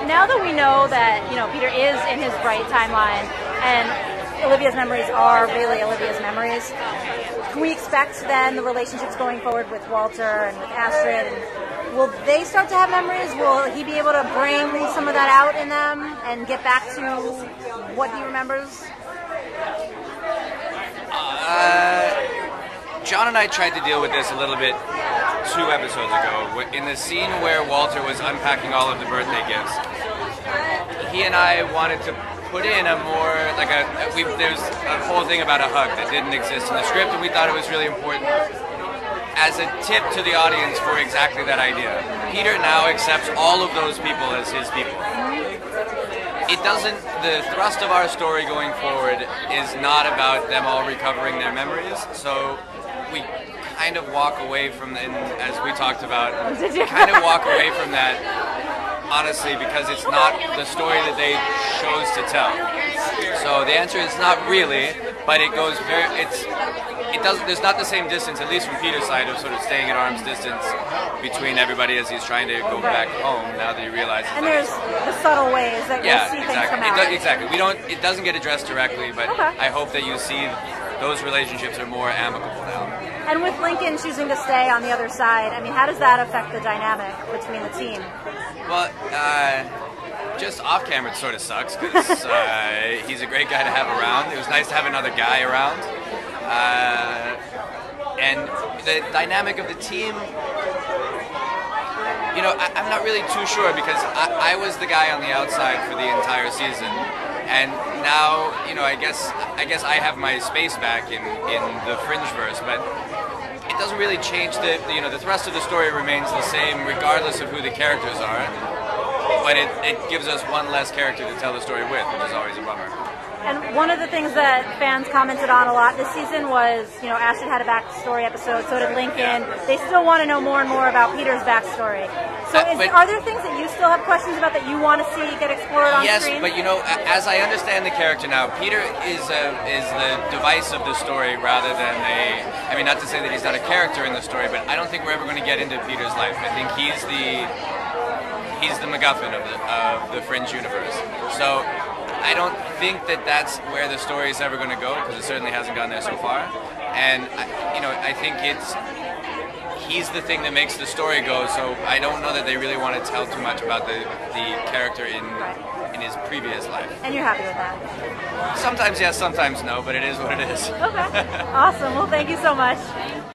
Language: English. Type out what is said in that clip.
now that we know that, Peter is in his bright timeline and Olivia's memories are really Olivia's memories, can we expect then the relationships going forward with Walter and with Astrid? And will they start to have memories? Will he be able to bring some of that out in them and get back to what he remembers? John and I tried to deal with this a little bit 2 episodes ago. In the scene where Walter was unpacking all of the birthday gifts, he and I wanted to put in a more, there's a whole thing about a hug that didn't exist in the script, and we thought it was really important as a tip to the audience for exactly that idea. Peter now accepts all of those people as his people. The thrust of our story going forward is not about them all recovering their memories, so we kind of walk away from, as we talked about, kind of walk away from that, honestly, because it's not the story that they chose to tell. So the answer is not really, but it goes there's not the same distance, at least from Peter's side, of sort of staying at arm's distance between everybody as he's trying to go back home now that he realizes. And there's the subtle ways that you'll see things come out. Exactly. It doesn't get addressed directly, but I hope that you see those relationships are more amicable now. And with Lincoln choosing to stay on the other side, how does that affect the dynamic between the team? Well, just off camera it sort of sucks, because he's a great guy to have around. It was nice to have another guy around. And the dynamic of the team, I'm not really too sure, because I was the guy on the outside for the entire season, and now, I guess I have my space back in the Fringe-verse, but it doesn't really change the thrust of the story remains the same regardless of who the characters are, but it gives us one less character to tell the story with, which is always a bummer. And one of the things that fans commented on a lot this season was, Astrid had a backstory episode, so did Lincoln. Yeah. They still want to know more and more about Peter's backstory. So are there things that you still have questions about that you want to see get explored on screen? Yes, but as I understand the character now, Peter is the device of the story rather than not to say that he's not a character in the story, but I don't think we're ever going to get into Peter's life. I think he's the MacGuffin of the Fringe universe. So I don't think that that's where the story is ever going to go, because it certainly hasn't gone there so far. And I think he's the thing that makes the story go. So I don't know that they really want to tell too much about the character in his previous life. And you're happy with that? Sometimes yes, sometimes no, but it is what it is. Okay, awesome. Well, thank you so much.